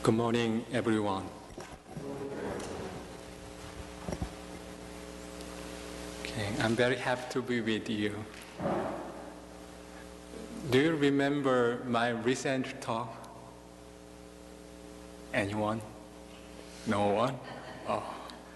Good morning, everyone. Okay, I'm very happy to be with you. Do you remember my recent talk? Anyone? No one? Oh,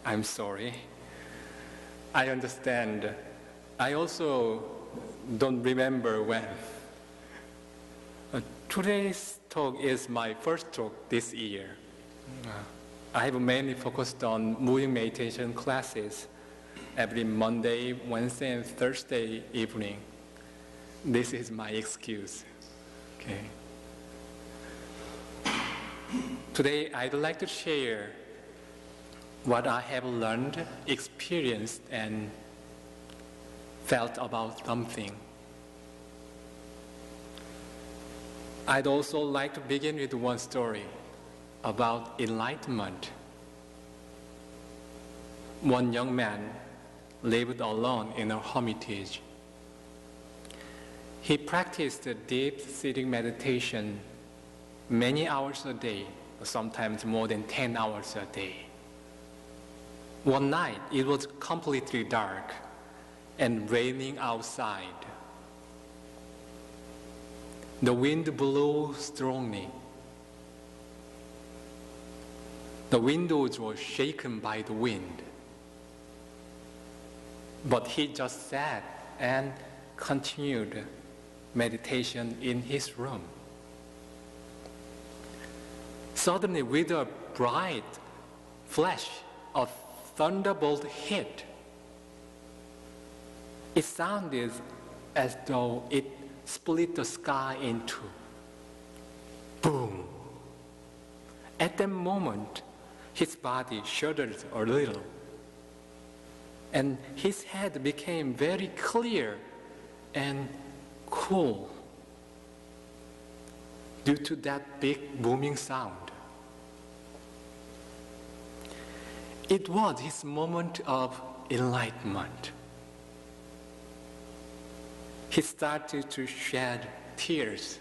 I'm sorry. I understand. I also don't remember when. Today's talk is my first talk this year. I have mainly focused on moving meditation classes every Monday, Wednesday, and Thursday evening. This is my excuse. Okay. Today, I'd like to share what I have learned, experienced, and felt about something. I'd also like to begin with one story about enlightenment. One young man lived alone in a hermitage. He practiced deep sitting meditation many hours a day, sometimes more than 10 hours a day. One night, it was completely dark and raining outside. The wind blew strongly. The windows were shaken by the wind. But he just sat and continued meditation in his room. Suddenly, with a bright flash, a thunderbolt hit. It sounded as though it split the sky in two. Boom! At that moment, his body shuddered a little, and his head became very clear and cool due to that big booming sound. It was his moment of enlightenment. He started to shed tears.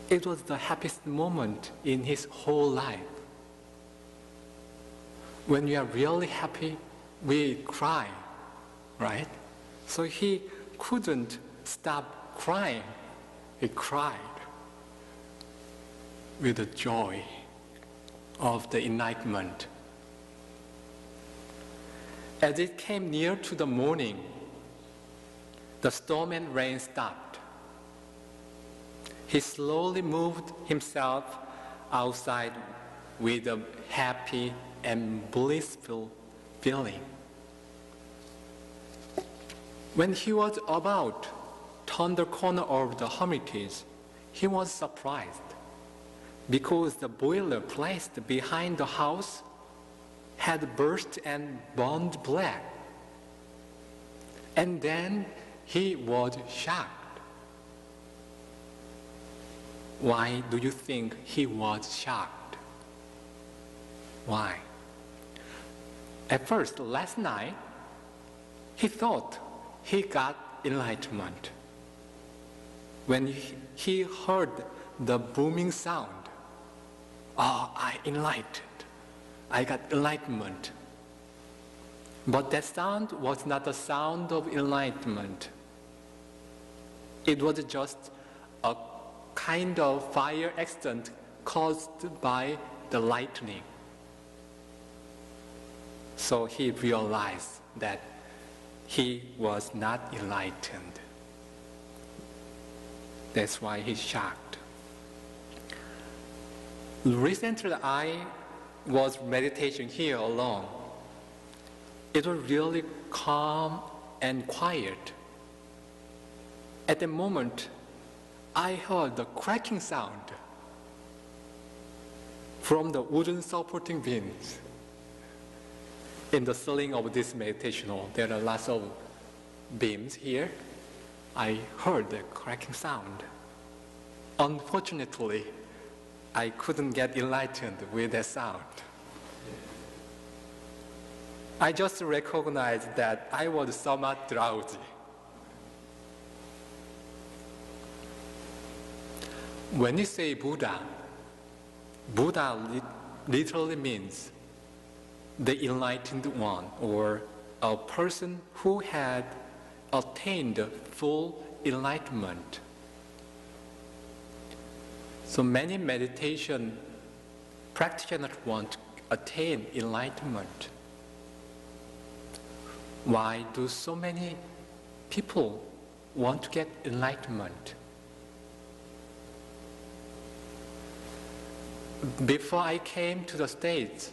It was the happiest moment in his whole life. When we are really happy, we cry, right? So he couldn't stop crying. He cried with the joy of the enlightenment. As it came near to the morning, the storm and rain stopped. He slowly moved himself outside with a happy and blissful feeling. When he was about to turn the corner of the hermitage, he was surprised because the boiler placed behind the house had burst and burned black. And then he was shocked. Why do you think he was shocked? Why? At first, last night, he thought he got enlightenment. When he heard the booming sound, I enlightened. I got enlightenment. But that sound was not the sound of enlightenment. It was just a kind of fire accident caused by the lightning. So he realized that he was not enlightened. That's why he's shocked. Recently, I was meditating here alone. It was really calm and quiet. At the moment, I heard the cracking sound from the wooden supporting beams. In the ceiling of this meditation hall, there are lots of beams here. I heard the cracking sound. Unfortunately, I couldn't get enlightened with that sound. I just recognized that I was somewhat drowsy. When you say Buddha, Buddha literally means the enlightened one, or a person who had attained full enlightenment. So many meditation practitioners want to attain enlightenment. Why do so many people want to get enlightenment? Before I came to the States,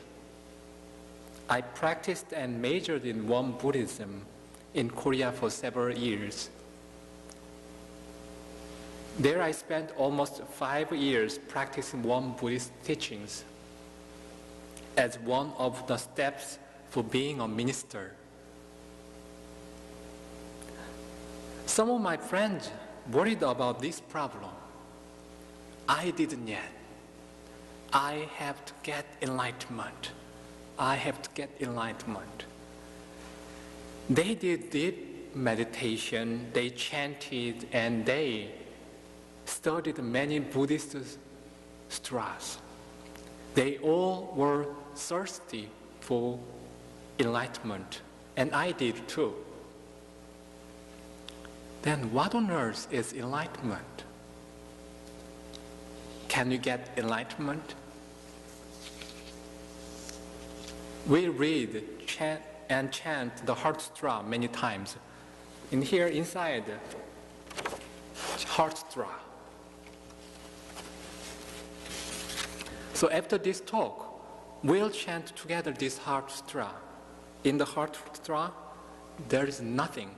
I practiced and majored in won-buddhism in Korea for several years. There I spent almost 5 years practicing won-Buddhist teachings as one of the steps for being a minister. Some of my friends worried about this problem. I didn't yet. I have to get enlightenment. I have to get enlightenment. They did deep meditation, they chanted, and they studied many Buddhist sutras. They all were thirsty for enlightenment, and I did too. Then what on earth is enlightenment? Can you get enlightenment? We read, chant, and chant the heart sutra many times. In here, inside, heart sutra. So after this talk, we'll chant together this heart sutra. In the heart sutra, there is nothing.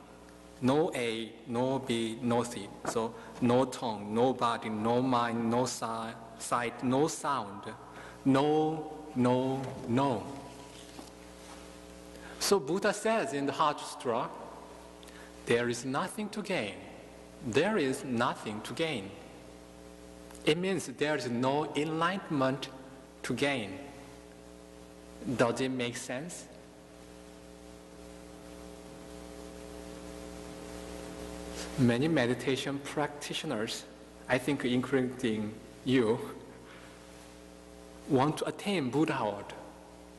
No A, no B, no C. So no tongue, no body, no mind, no sight, no sound. No, no, no. So Buddha says in the Heart Sutra, there is nothing to gain. There is nothing to gain. It means there is no enlightenment to gain. Does it make sense? Many meditation practitioners, I think including you, want to attain Buddhahood.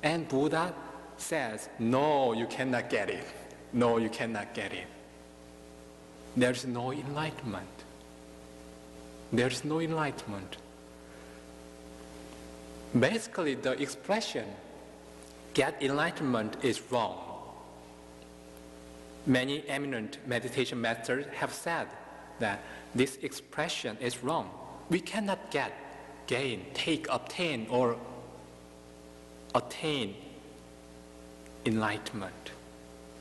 And Buddha says, no, you cannot get it. No, you cannot get it. There's no enlightenment. There's no enlightenment. Basically, the expression, get enlightenment, is wrong. Many eminent meditation masters have said that this expression is wrong. We cannot get, gain, take, obtain, or attain enlightenment.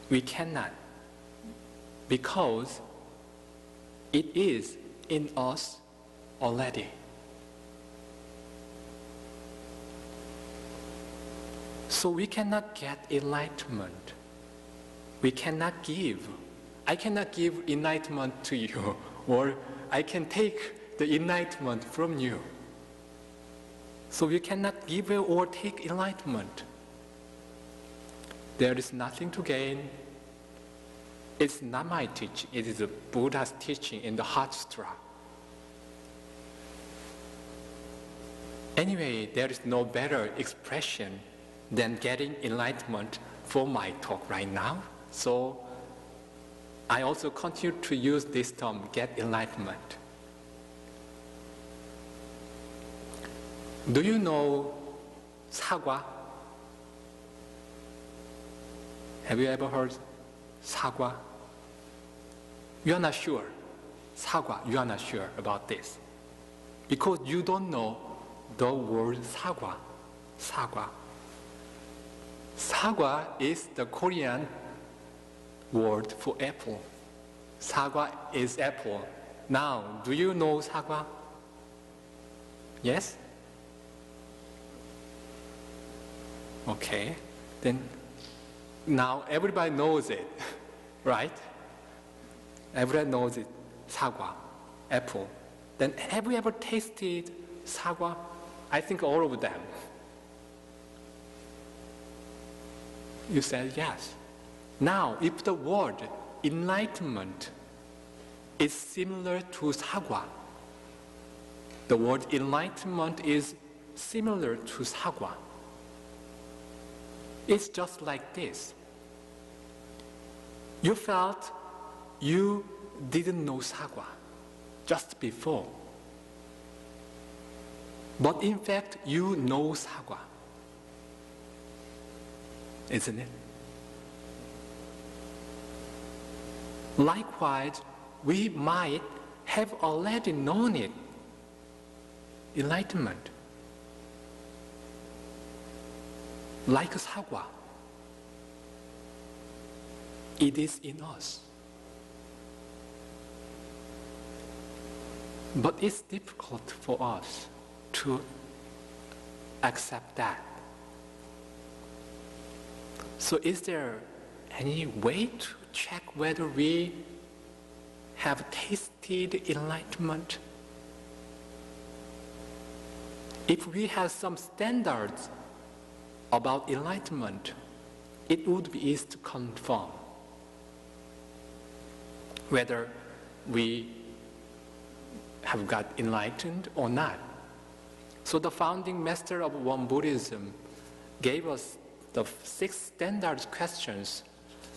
We cannot, because it is in us already. So we cannot get enlightenment. We cannot give. I cannot give enlightenment to you, or I can take the enlightenment from you. So we cannot give or take enlightenment. There is nothing to gain. It's not my teaching. It is the Buddha's teaching in the Heart Sutra. Anyway, there is no better expression than getting enlightenment for my talk right now. So I also continue to use this term, get enlightenment. Do you know 사과? Have you ever heard 사과? You are not sure. 사과, you are not sure about this. Because you don't know the word 사과. 사과. 사과 is the Korean word for apple. 사과 is apple. Now, do you know 사과? Yes? Okay. Then now everybody knows it, right? Everybody knows it. 사과, apple. Then have you ever tasted 사과? I think all of them. You said yes. Now, if the word enlightenment is similar to 사과, The word enlightenment is similar to sagwa. It's just like this. You felt you didn't know sagwa just before. But in fact, you know sagwa. Isn't it? Likewise, we might have already known it. Enlightenment. Like sagwa. It is in us. But it's difficult for us to accept that. So is there any way to check whether we have tasted enlightenment? If we have some standards about enlightenment, it would be easy to confirm whether we have got enlightened or not. So the founding master of won-buddhism gave us the 6 standard questions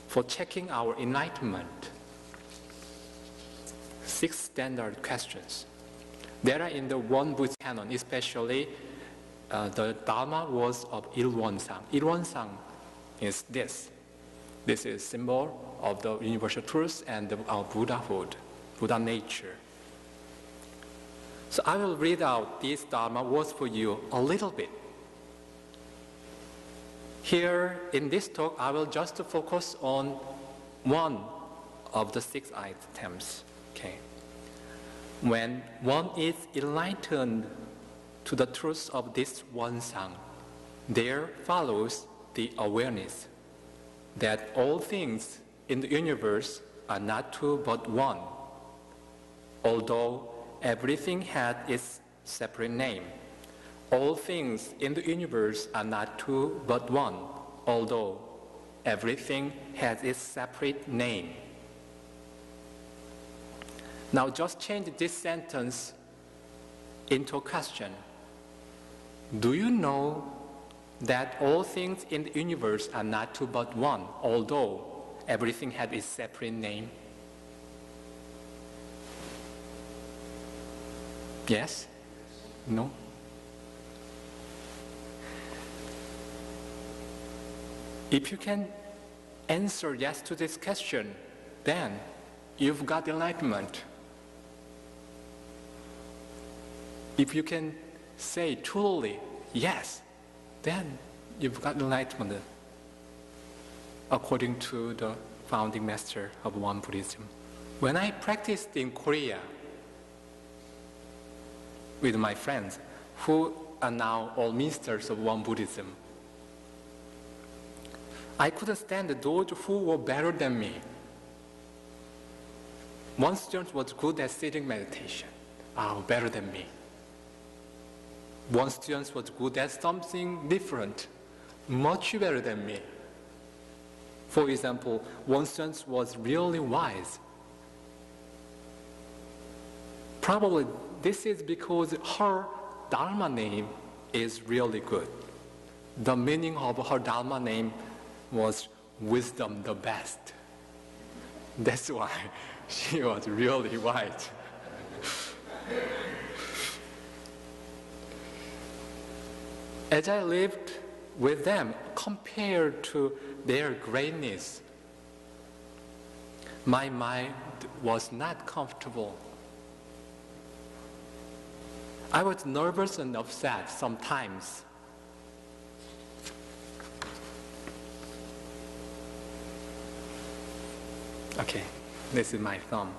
for checking our enlightenment. 6 standard questions. There are in the Won-Buddhism canon, especially the Dharma words of Ilwonsang. Ilwonsang is this. This is symbol of the universal truth and our Buddhahood, Buddha nature. So I will read out these Dharma words for you a little bit. Here in this talk, I will just focus on one of the 6 items. Okay. When one is enlightened to the truth of this Wonsang, there follows the awareness that all things in the universe are not two but one, although everything had its separate name. All things in the universe are not two but one, although everything has its separate name. Now just change this sentence into a question. Do you know that all things in the universe are not two but one, although everything has its separate name? Yes? No? If you can answer yes to this question, then you've got enlightenment. If you can say truly yes, then you've got enlightenment according to the founding master of won-Buddhism. When I practiced in Korea with my friends who are now all ministers of won-Buddhism, I couldn't stand those who were better than me. One student was good at sitting meditation, better than me. One student was good at something different, much better than me. For example, one student was really wise. Probably this is because her Dharma name is really good. The meaning of her Dharma name was wisdom the best. That's why she was really wise. As I lived with them, compared to their greatness, my mind was not comfortable. I was nervous and upset sometimes. Okay, this is my thumb.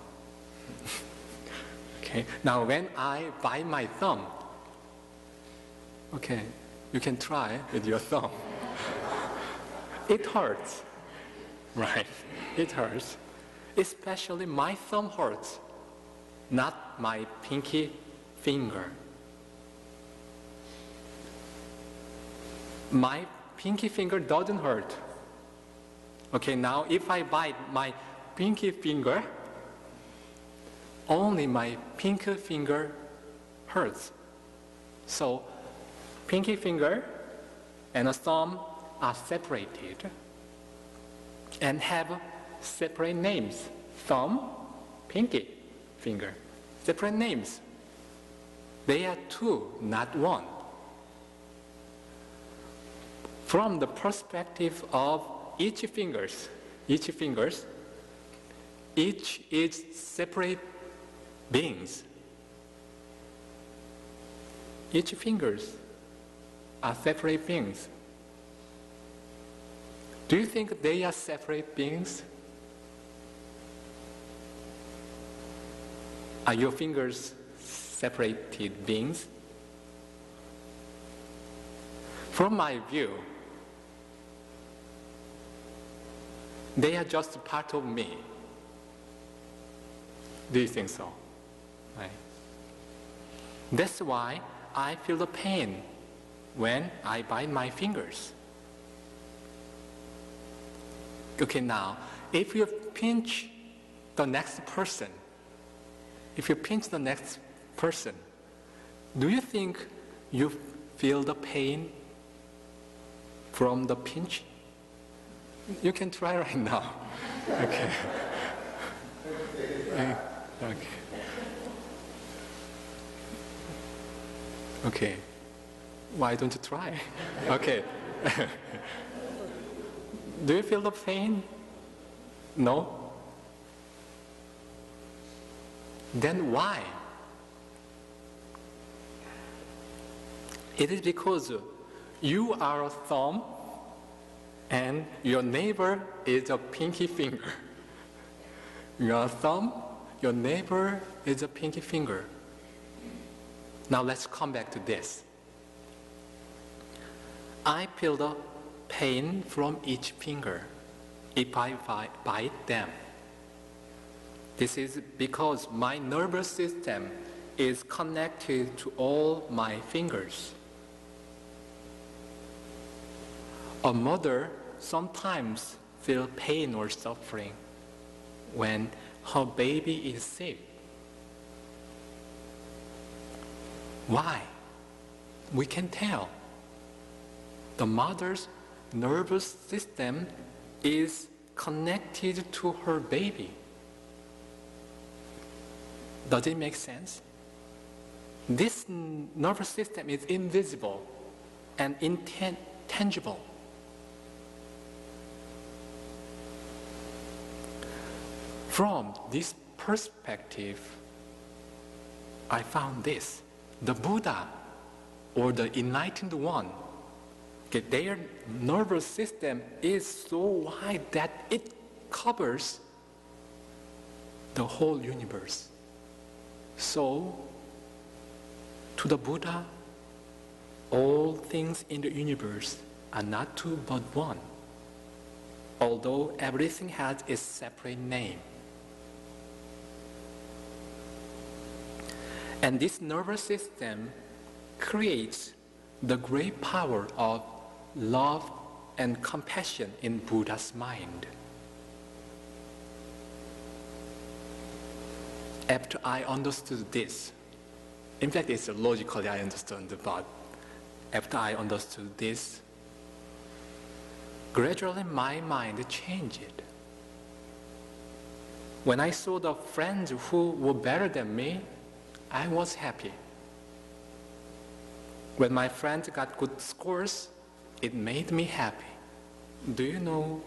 Okay, now when I bite my thumb, okay, you can try with your thumb. It hurts, right? It hurts. Especially my thumb hurts, not my pinky finger. My pinky finger doesn't hurt. Okay, now if I bite my pinky finger, only my pinky finger hurts. So pinky finger and a thumb are separated and have separate names. Thumb, pinky finger, separate names. They are two, not one. From the perspective of each fingers, each is separate beings. Each fingers are separate beings. Do you think they are separate beings? Are your fingers separated beings? From my view, they are just part of me. Do you think so? Right. That's why I feel the pain when I bite my fingers. Okay, now, if you pinch the next person, do you think you feel the pain from the pinch? You can try right now. Okay. Okay. Okay. Why don't you try? Okay. Do you feel the pain? No? Then why? It is because you are a thumb and your neighbor is a pinky finger. You are a thumb, your neighbor is a pinky finger. Now let's come back to this. I feel the pain from each finger if I bite them. This is because my nervous system is connected to all my fingers. A mother sometimes feels pain or suffering when her baby is sick. Why? We can tell. The mother's nervous system is connected to her baby. Does it make sense? This nervous system is invisible and intangible. From this perspective, I found this. The Buddha or the enlightened one, their nervous system is so wide that it covers the whole universe. So, to the Buddha, all things in the universe are not two but one, although everything has its separate name. And this nervous system creates the great power of love and compassion in Buddha's mind. After I understood this, in fact, it's logically I understood, but after I understood this, gradually my mind changed. When I saw the friends who were better than me, I was happy. When my friends got good scores, it made me happy. Do you know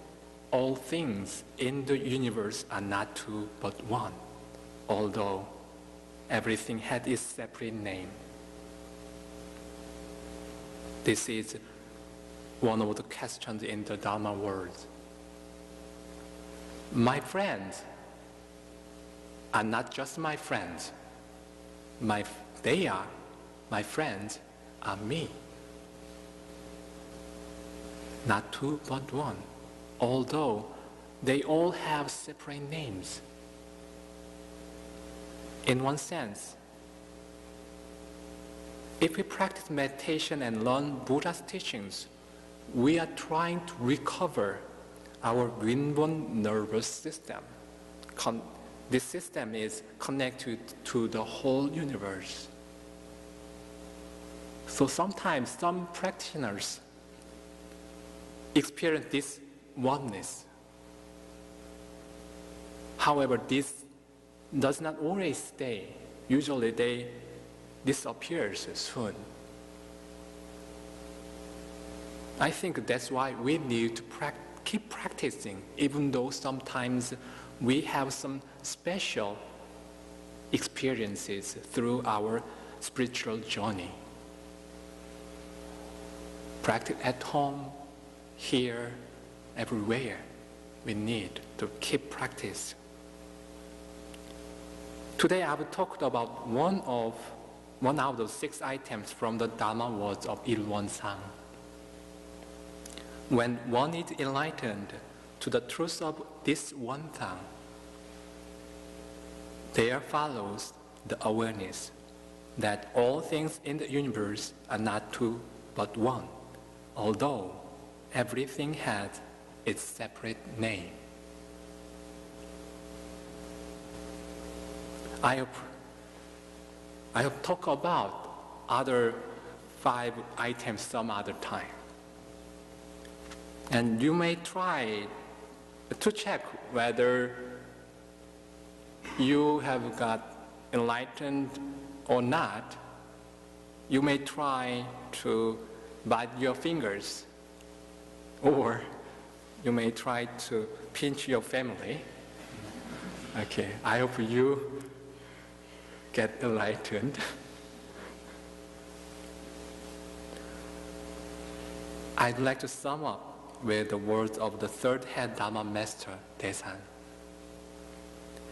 all things in the universe are not two but one, although everything had its separate name? This is one of the questions in the Dharma world. My friends are not just my friends. My friends are me. Not two but one, although they all have separate names. In one sense, if we practice meditation and learn Buddha's teachings, we are trying to recover our inborn nervous system. This system is connected to the whole universe. So sometimes some practitioners experience this oneness. However, this does not always stay. Usually they disappear soon. I think that's why we need to keep practicing, even though sometimes we have some special experiences through our spiritual journey. Practice at home, here, everywhere. We need to keep practice. Today I've talked about one out of 6 items from the Dharma words of Deoksang. When one is enlightened to the truth of this one thing, there follows the awareness that all things in the universe are not two but one, although everything has its separate name. I have talked about other 5 items some other time. And you may try to check whether you have got enlightened or not. You may try to bite your fingers, or you may try to pinch your family. Okay, I hope you get enlightened. I'd like to sum up with the words of the 3rd head Dharma master, Deoksang.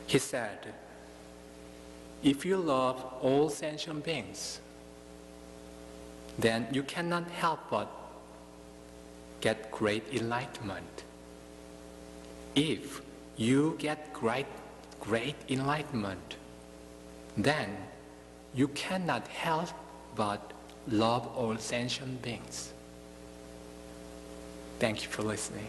He said, if you love all sentient beings, then you cannot help but get great enlightenment. If you get great enlightenment, then you cannot help but love all sentient beings. Thank you for listening.